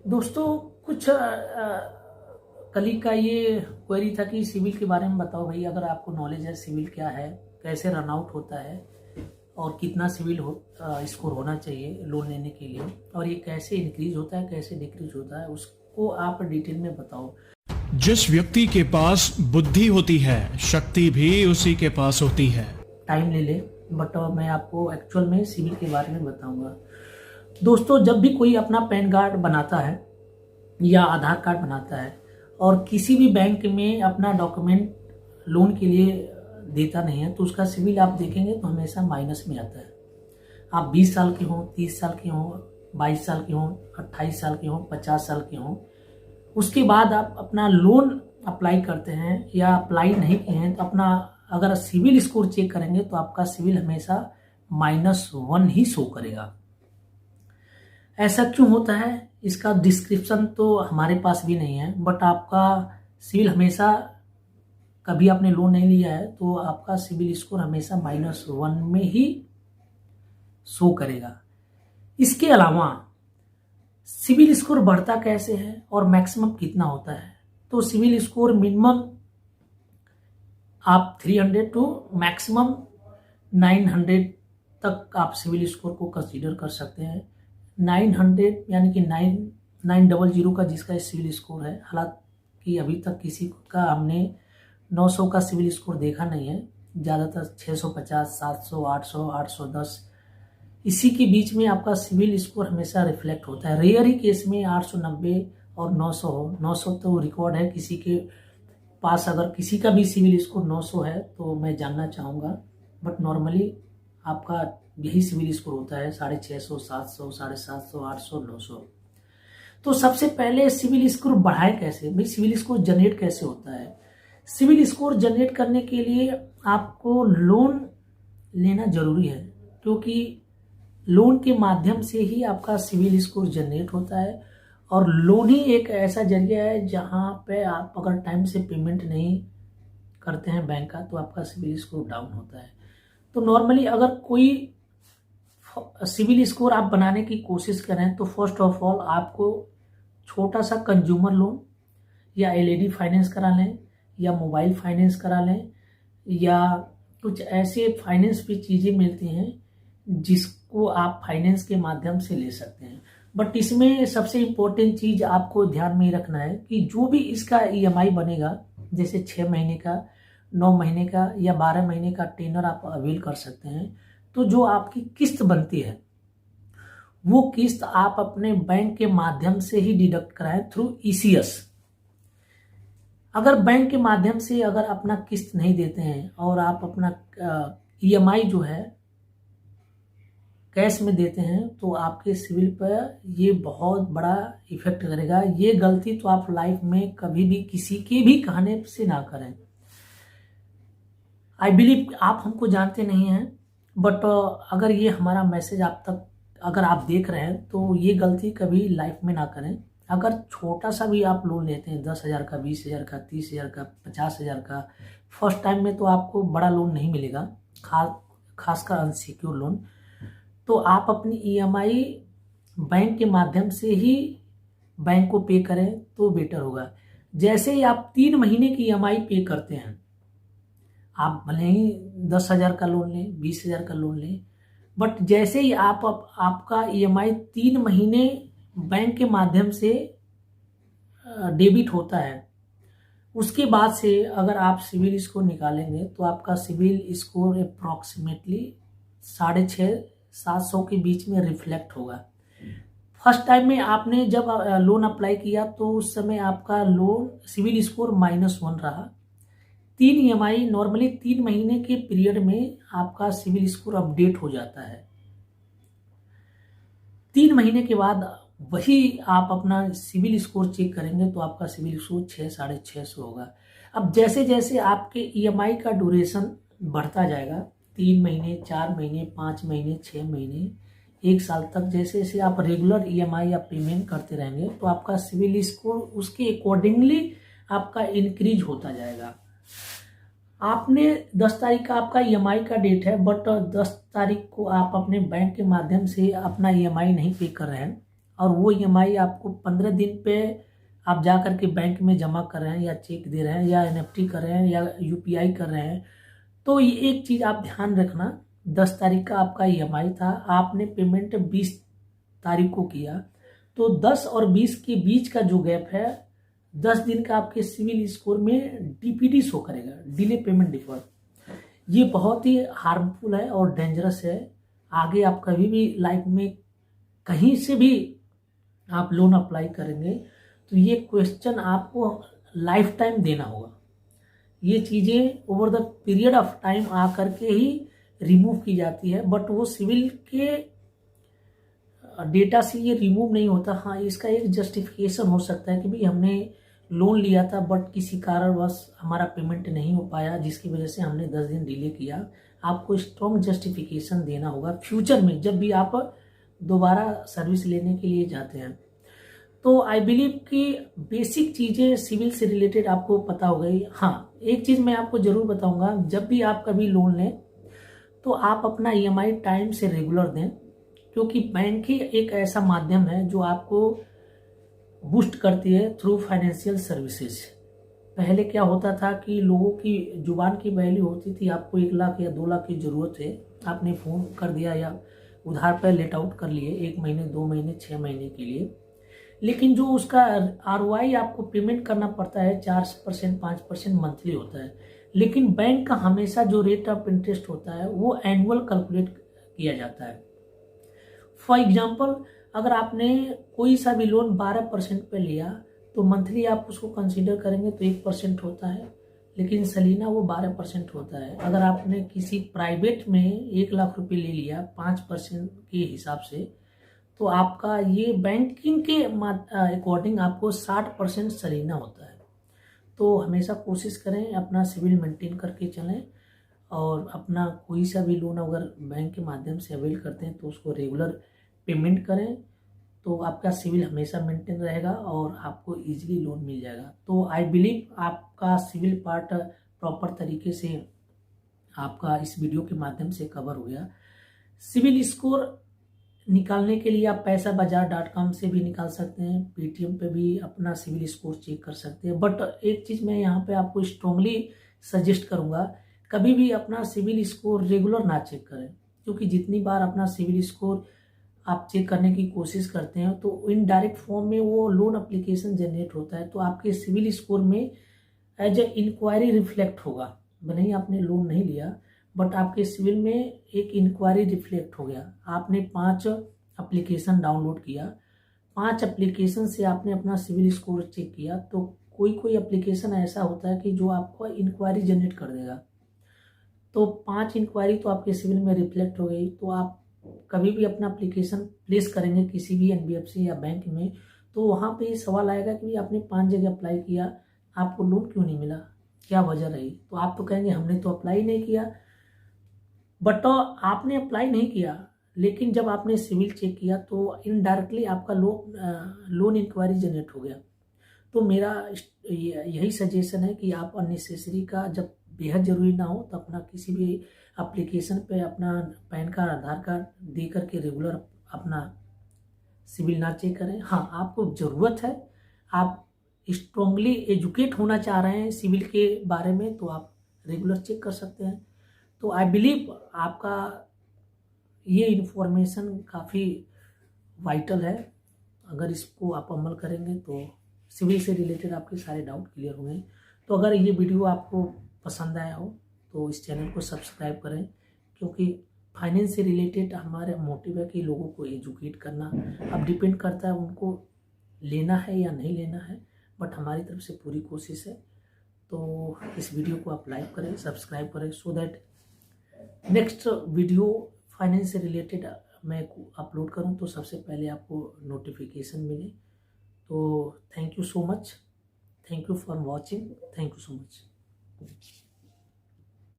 दोस्तों कुछ कलीग का ये क्वेरी था कि सिविल के बारे में बताओ भाई, अगर आपको नॉलेज है सिविल क्या है, कैसे रन आउट होता है और कितना सिविल स्कोर होना चाहिए लोन लेने के लिए, और ये कैसे इंक्रीज होता है कैसे डिक्रीज होता है, उसको आप डिटेल में बताओ। जिस व्यक्ति के पास बुद्धि होती है, शक्ति भी उसी के पास होती है। टाइम ले ले बट मैं आपको एक्चुअल में सिविल के बारे में बताऊंगा। दोस्तों, जब भी कोई अपना पैन कार्ड बनाता है या आधार कार्ड बनाता है और किसी भी बैंक में अपना डॉक्यूमेंट लोन के लिए देता नहीं है, तो उसका सिविल आप देखेंगे तो हमेशा माइनस में आता है। आप 20 साल के हों, 30 साल के हों, 22 साल के हों, 28 साल के हों, 50 साल के हों, उसके बाद आप अपना लोन अप्लाई करते हैं या अप्लाई नहीं किए हैं, तो अपना अगर सिविल स्कोर चेक करेंगे तो आपका सिविल हमेशा -1 ही शो करेगा। ऐसा क्यों होता है, इसका डिस्क्रिप्शन तो हमारे पास भी नहीं है, बट आपका सिविल हमेशा, कभी आपने लोन नहीं लिया है तो आपका सिविल स्कोर हमेशा -1 में ही शो करेगा। इसके अलावा सिविल स्कोर बढ़ता कैसे है और मैक्सिमम कितना होता है, तो सिविल स्कोर मिनिमम आप 300 टू मैक्सिमम 900 तक आप सिविल स्कोर को कंसीडर कर सकते हैं। 900 यानी कि 900 का जिसका सिविल स्कोर है, हालांकि अभी तक किसी का हमने 900 का सिविल स्कोर देखा नहीं है, ज़्यादातर 650, 700, 800, 810 इसी के बीच में आपका सिविल स्कोर हमेशा रिफ्लेक्ट होता है। रेयर ही केस में 890 और 900 हो। 900 तो रिकॉर्ड है किसी के पास, अगर किसी का भी सिविल स्कोर 900 है तो मैं जानना चाहूँगा, बट नॉर्मली आपका यही सिविल स्कोर होता है 650, 700, 750, 800, 900। तो सबसे पहले सिविल स्कोर बढ़ाए कैसे भाई, सिविल स्कोर जनरेट कैसे होता है। सिविल स्कोर जनरेट करने के लिए आपको लोन लेना जरूरी है, क्योंकि लोन के माध्यम से ही आपका सिविल स्कोर जनरेट होता है, और लोन ही एक ऐसा जरिया है जहां पे आप अगर टाइम से पेमेंट नहीं करते हैं बैंक का, तो आपका सिविल स्कोर डाउन होता है। तो नॉर्मली अगर कोई सिविल स्कोर आप बनाने की कोशिश करें तो फर्स्ट ऑफ ऑल आपको छोटा सा कंज्यूमर लोन या एलईडी फाइनेंस करा लें या मोबाइल फाइनेंस करा लें, या कुछ ऐसे फाइनेंस भी चीज़ें मिलती हैं जिसको आप फाइनेंस के माध्यम से ले सकते हैं। बट इसमें सबसे इम्पोर्टेंट चीज़ आपको ध्यान में रखना है कि जो भी इसका ईएमआई बनेगा, जैसे 6 महीने का, 9 महीने का या 12 महीने का टेनर आप अवेल कर सकते हैं, तो जो आपकी किस्त बनती है वो किस्त आप अपने बैंक के माध्यम से ही डिडक्ट कराएं थ्रू ईसीएस। अगर बैंक के माध्यम से अगर अपना किस्त नहीं देते हैं और आप अपना ईएमआई जो है कैश में देते हैं, तो आपके सिविल पर ये बहुत बड़ा इफेक्ट करेगा। ये गलती तो आप लाइफ में कभी भी किसी के भी कहने से ना करें। आई बिलीव आप हमको जानते नहीं हैं, बट अगर ये हमारा मैसेज आप तक अगर आप देख रहे हैं तो ये गलती कभी लाइफ में ना करें। अगर छोटा सा भी आप लोन लेते हैं, 10,000 का, 20,000 का, 30,000 का, 50,000 का, फर्स्ट टाइम में तो आपको बड़ा लोन नहीं मिलेगा, खासकर अनसिक्योर लोन। तो आप अपनी ईएमआई बैंक के माध्यम से ही बैंक को पे करें तो बेटर होगा। जैसे ही आप 3 महीने की ईएमआई पे करते हैं, आप भले ही 10,000 का लोन लें, 20,000 का लोन लें, बट जैसे ही आपका ईएमआई 3 महीने बैंक के माध्यम से डेबिट होता है, उसके बाद से अगर आप सिविल स्कोर निकालेंगे तो आपका सिविल स्कोर अप्रॉक्सीमेटली 650-700 के बीच में रिफ्लेक्ट होगा। फर्स्ट टाइम में आपने जब लोन अप्लाई किया तो उस समय आपका लोन सिविल स्कोर -1 रहा। 3 ईएमआई नॉर्मली 3 महीने के पीरियड में आपका सिविल स्कोर अपडेट हो जाता है। 3 महीने के बाद वही आप अपना सिविल स्कोर चेक करेंगे तो आपका सिविल स्कोर 600-650 होगा। अब जैसे जैसे आपके ईएमआई का ड्यूरेशन बढ़ता जाएगा, 3 महीने, 4 महीने, 5 महीने, 6 महीने, 1 साल तक, जैसे जैसे आप रेगुलर ईएमआई या पेमेंट करते रहेंगे तो आपका सिविल स्कोर उसके अकॉर्डिंगली आपका इंक्रीज होता जाएगा। आपने 10 तारीख का आपका ईएमआई का डेट है, बट 10 तारीख को आप अपने बैंक के माध्यम से अपना ईएमआई नहीं पे कर रहे हैं, और वो EMI आपको 15 दिन पे आप जा कर के बैंक में जमा कर रहे हैं या चेक दे रहे हैं या NFT कर रहे हैं या UPI कर रहे हैं, तो ये एक चीज़ आप ध्यान रखना, 10 तारीख का आपका EMI था, आपने पेमेंट 20 तारीख को किया, तो 10 और 20 के बीच का जो गैप है 10 दिन का आपके सिविल स्कोर में DPD शो करेगा, डिले पेमेंट डिफॉल्ट। ये बहुत ही हार्मफुल है और डेंजरस है। आगे आप कभी भी लाइफ में कहीं से भी आप लोन अप्लाई करेंगे तो ये क्वेश्चन आपको लाइफ टाइम देना होगा। ये चीज़ें over the period of time आकर के ही रिमूव की जाती है, बट वो सिविल के डेटा से ये रिमूव नहीं होता। हाँ, इसका एक जस्टिफिकेशन हो सकता है कि भाई हमने लोन लिया था बट किसी कारणवश हमारा पेमेंट नहीं हो पाया, जिसकी वजह से हमने 10 दिन डिले किया। आपको स्ट्रॉन्ग जस्टिफिकेशन देना होगा फ्यूचर में जब भी आप दोबारा सर्विस लेने के लिए जाते हैं। तो आई बिलीव कि बेसिक चीज़ें सिविल से रिलेटेड आपको पता हो गई। हाँ, एक चीज़ मैं आपको ज़रूर बताऊंगा, जब भी आप कभी लोन लें तो आप अपना EMI टाइम से रेगुलर दें, क्योंकि बैंक ही एक ऐसा माध्यम है जो आपको बूस्ट करती है थ्रू फाइनेंशियल सर्विसेज। पहले क्या होता था कि लोगों की जुबान की वैल्यू होती थी, आपको 1 लाख या 2 लाख की ज़रूरत है, आपने फ़ोन कर दिया या उधार पर लेट आउट कर लिए 1 महीने 2 महीने 6 महीने के लिए, लेकिन जो उसका ROI आपको पेमेंट करना पड़ता है 4% 5% मंथली होता है। लेकिन बैंक का हमेशा जो रेट ऑफ इंटरेस्ट होता है वो एनुअल कैलकुलेट किया जाता है। फॉर एग्जाम्पल, अगर आपने कोई सा भी लोन 12% पे लिया तो मंथली आप उसको कंसीडर करेंगे तो 1% होता है, लेकिन सलीना वो 12% होता है। अगर आपने किसी प्राइवेट में 1 लाख रुपए ले लिया 5% के हिसाब से, तो आपका ये बैंकिंग के अकॉर्डिंग आपको 60% सलीना होता है। तो हमेशा कोशिश करें अपना सिविल मेंटेन करके चलें, और अपना कोई सा भी लोन अगर बैंक के माध्यम से अवेल करते हैं तो उसको रेगुलर पेमेंट करें, तो आपका सिविल हमेशा मेंटेन रहेगा और आपको इजीली लोन मिल जाएगा। तो आई बिलीव आपका सिविल पार्ट प्रॉपर तरीके से आपका इस वीडियो के माध्यम से कवर हो गया। सिविल स्कोर निकालने के लिए आप पैसाबाजार.com से भी निकाल सकते हैं, Paytm पे भी अपना सिविल स्कोर चेक कर सकते हैं। बट एक चीज़ मैं यहाँ पे आपको स्ट्रांगली सजेस्ट करूँगा, कभी भी अपना सिविल स्कोर रेगुलर ना चेक करें, क्योंकि जितनी बार अपना सिविल स्कोर आप चेक करने की कोशिश करते हैं तो इनडायरेक्ट फॉर्म में वो लोन एप्लीकेशन जनरेट होता है, तो आपके सिविल स्कोर में एज ए इंक्वायरी रिफ्लेक्ट होगा। भले ही आपने लोन नहीं लिया बट आपके सिविल में एक इंक्वायरी रिफ्लेक्ट हो गया। आपने 5 एप्लीकेशन डाउनलोड किया, 5 एप्लीकेशन से आपने अपना सिविल स्कोर चेक किया, तो कोई एप्लीकेशन ऐसा होता है कि जो आपको इंक्वायरी जनरेट कर देगा। तो 5 इंक्वायरी तो आपके सिविल में रिफ्लेक्ट हो गई। तो आप कभी भी अपना एप्लीकेशन प्लेस करेंगे किसी भी NBFC या बैंक में, तो वहाँ पे ये सवाल आएगा कि आपने 5 जगह अप्लाई किया, आपको लोन क्यों नहीं मिला, क्या वजह रही। तो आप तो कहेंगे हमने तो अप्लाई नहीं किया, बट आपने अप्लाई नहीं किया, लेकिन जब आपने सिविल चेक किया तो इनडायरेक्टली आपका लोन इंक्वायरी जनरेट हो गया। तो मेरा यही सजेशन है कि आप अननेसेसरी का जब बेहद ज़रूरी ना हो तो अपना किसी भी एप्लीकेशन पे अपना पैन कार्ड आधार कार्ड दे करके रेगुलर अपना सिविल ना चेक करें। हाँ, आपको ज़रूरत है, आप स्ट्रांगली एजुकेट होना चाह रहे हैं सिविल के बारे में, तो आप रेगुलर चेक कर सकते हैं। तो आई बिलीव आपका ये इन्फॉर्मेशन काफ़ी वाइटल है। अगर इसको आप अमल करेंगे तो सिविल से रिलेटेड आपके सारे डाउट क्लियर होंगे। तो अगर ये वीडियो आपको पसंद आया हो तो इस चैनल को सब्सक्राइब करें, क्योंकि फाइनेंस से रिलेटेड हमारे मोटिव है कि लोगों को एजुकेट करना। अब डिपेंड करता है उनको लेना है या नहीं लेना है, बट हमारी तरफ से पूरी कोशिश है। तो इस वीडियो को आप लाइक करें, सब्सक्राइब करें, so that next video finance से रिलेटेड मैं अपलोड करूं तो सबसे पहले आपको नोटिफिकेशन मिले। तो thank you so much, thank you for watching, thank you so much.